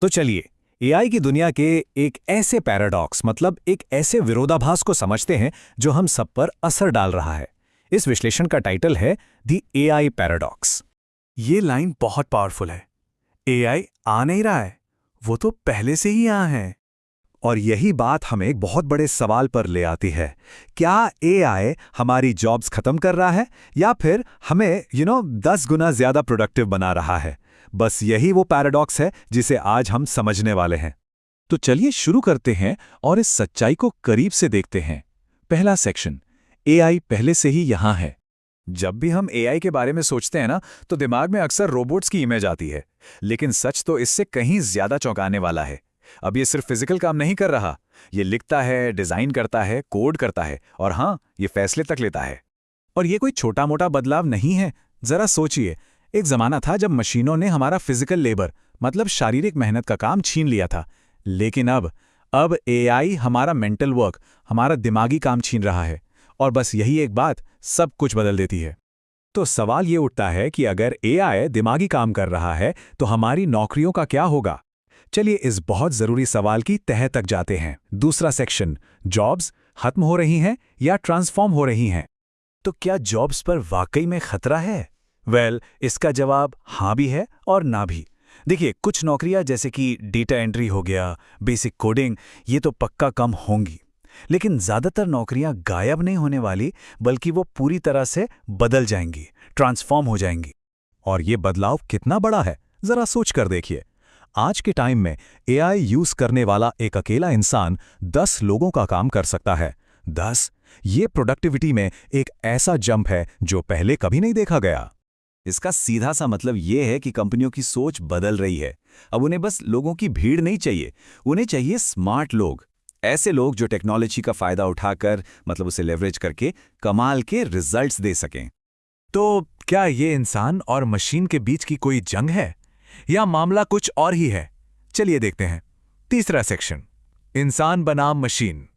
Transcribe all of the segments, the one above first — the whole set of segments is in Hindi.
तो चलिए एआई की दुनिया के एक ऐसे पैराडॉक्स मतलब एक ऐसे विरोधाभास को समझते हैं जो हम सब पर असर डाल रहा है। इस विश्लेषण का टाइटल है द एआई पैराडॉक्स। ये लाइन बहुत पावरफुल है। एआई आ नहीं रहा है, वो तो पहले से ही यहाँ है। और यही बात हमें एक बहुत बड़े सवाल पर ले आती है। क्या एआई हमारी जॉब्स खत्म कर रहा है या फिर हमें 10 गुना ज्यादा प्रोडक्टिव बना रहा है? बस यही वो पैराडॉक्स है जिसे आज हम समझने वाले हैं। तो चलिए शुरू करते हैं और इस सच्चाई को करीब से देखते हैं। पहला सेक्शन, एआई पहले से ही यहाँ है। जब भी हम एआई के बारे में सोचते हैं ना, तो दिमाग में अक्सर रोबोट्स की इमेज आती है। लेकिन सच तो इससे कहीं ज्यादा चौंकाने वाला है। अब ये सिर्फ फिजिकल काम नहीं कर रहा, ये लिखता है, डिजाइन करता है, कोड करता है और हाँ, ये फैसले तक लेता है। और ये कोई छोटा मोटा बदलाव नहीं है। जरा सोचिए, एक जमाना था जब मशीनों ने हमारा फिजिकल लेबर मतलब शारीरिक मेहनत का काम छीन लिया था। लेकिन अब एआई हमारा मेंटल वर्क, हमारा दिमागी काम छीन रहा है। और बस यही एक बात सब कुछ बदल देती है। तो सवाल ये उठता है कि अगर एआई दिमागी काम कर रहा है तो हमारी नौकरियों का क्या होगा? चलिए इस बहुत जरूरी सवाल की तह तक जाते हैं। दूसरा सेक्शन, जॉब्स खत्म हो रही हैं या ट्रांसफॉर्म हो रही हैं? तो क्या जॉब्स पर वाकई में खतरा है? इसका जवाब हाँ भी है और ना भी। देखिए, कुछ नौकरियां जैसे कि डेटा एंट्री हो गया, बेसिक कोडिंग, ये तो पक्का कम होंगी। लेकिन ज्यादातर नौकरियां गायब नहीं होने वाली, बल्कि वो पूरी तरह से बदल जाएंगी, ट्रांसफॉर्म हो जाएंगी। और ये बदलाव कितना बड़ा है, जरा सोच कर देखिए। आज के टाइम में एआई यूज करने वाला एक अकेला इंसान 10 लोगों का काम कर सकता है। 10! ये प्रोडक्टिविटी में एक ऐसा जंप है जो पहले कभी नहीं देखा गया। इसका सीधा सा मतलब ये है कि कंपनियों की सोच बदल रही है। अब उन्हें बस लोगों की भीड़ नहीं चाहिए, उन्हें चाहिए स्मार्ट लोग। ऐसे लोग जो टेक्नोलॉजी का फायदा उठाकर मतलब उसे लेवरेज करके कमाल के रिजल्ट्स दे सकें। तो क्या ये इंसान और मशीन के बीच की कोई जंग है या मामला कुछ और ही है? चलिए देखते हैं। तीसरा सेक्शन, इंसान बनाम मशीन।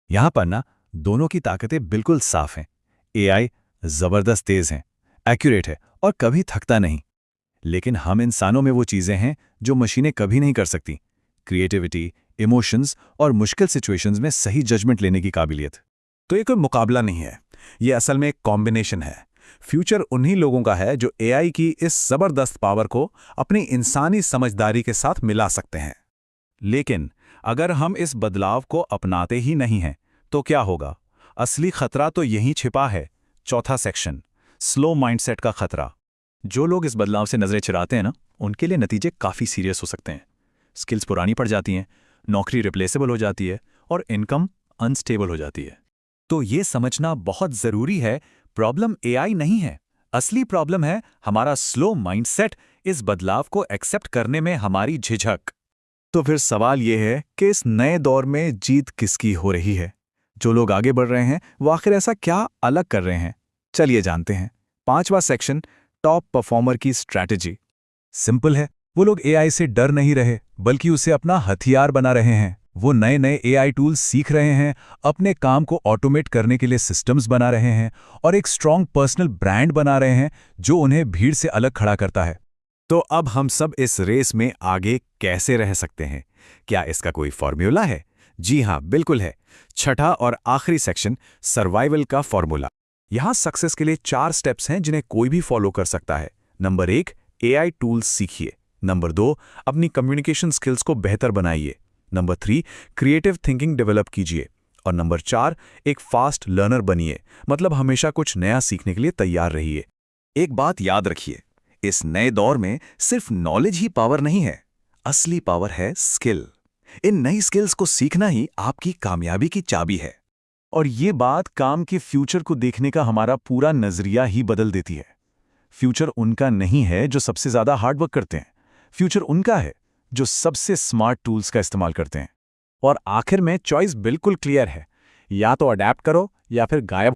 यहां पर ना दोनों की ताकतें बिल्कुल साफ हैं। एआई जबरदस्त तेज है, एक्यूरेट है और कभी थकता नहीं। लेकिन हम इंसानों में वो चीजें हैं जो मशीनें कभी नहीं कर सकती। क्रिएटिविटी, इमोशंस और मुश्किल सिचुएशंस में सही जजमेंट लेने की काबिलियत। तो ये कोई मुकाबला नहीं है, ये असल में एक कॉम्बिनेशन है। फ्यूचर उन्हीं लोगों का है जो एआई की इस जबरदस्त पावर को अपनी इंसानी समझदारी के साथ मिला सकते हैं। लेकिन अगर हम इस बदलाव को अपनाते ही नहीं हैं तो क्या होगा? असली खतरा तो यहीं छिपा है। चौथा सेक्शन, स्लो माइंडसेट का खतरा। जो लोग इस बदलाव से नजरें चुराते हैं ना, उनके लिए नतीजे काफी सीरियस हो सकते हैं। स्किल्स पुरानी पड़ जाती हैं, नौकरी रिप्लेसेबल हो जाती है और इनकम अनस्टेबल हो जाती है। तो ये समझना बहुत जरूरी है, प्रॉब्लम एआई नहीं है। असली प्रॉब्लम है हमारा स्लो माइंडसेट, इस बदलाव को एक्सेप्ट करने में हमारी झिझक। तो फिर सवाल ये है कि इस नए दौर में जीत किसकी हो रही है? जो लोग आगे बढ़ रहे हैं वो आखिर ऐसा क्या अलग कर रहे हैं? चलिए जानते हैं। पांचवा सेक्शन, टॉप परफॉर्मर की स्ट्रैटेजी। सिंपल है, वो लोग एआई से डर नहीं रहे बल्कि उसे अपना हथियार बना रहे हैं। वो नए नए एआई टूल्स सीख रहे हैं, अपने काम को ऑटोमेट करने के लिए सिस्टम्स बना रहे हैं और एक स्ट्रॉन्ग पर्सनल ब्रांड बना रहे हैं जो उन्हें भीड़ से अलग खड़ा करता है। तो अब हम सब इस रेस में आगे कैसे रह सकते हैं? क्या इसका कोई फॉर्मूला है? जी हाँ, बिल्कुल है। छठा और आखिरी सेक्शन, सर्वाइवल का फॉर्मूला। यहां सक्सेस के लिए 4 स्टेप्स हैं जिन्हें कोई भी फॉलो कर सकता है। नंबर 1, एआई टूल्स सीखिए। नंबर 2, अपनी कम्युनिकेशन स्किल्स को बेहतर बनाइए। नंबर 3, क्रिएटिव थिंकिंग डेवलप कीजिए। और नंबर 4, एक फास्ट लर्नर बनिए, मतलब हमेशा कुछ नया सीखने के लिए तैयार रहिए। एक बात याद रखिए, इस नए दौर में सिर्फ नॉलेज ही पावर नहीं है, असली पावर है स्किल। इन नई स्किल्स को सीखना ही आपकी कामयाबी की चाबी है। और ये बात काम के फ्यूचर को देखने का हमारा पूरा नजरिया ही बदल देती है। फ्यूचर उनका नहीं है जो सबसे ज्यादा हार्डवर्क करते हैं, फ्यूचर उनका है जो सबसे स्मार्ट टूल्स का इस्तेमाल करते हैं। और आखिर में चॉइस बिल्कुल क्लियर है, या तो अडैप्ट करो या फिर गायब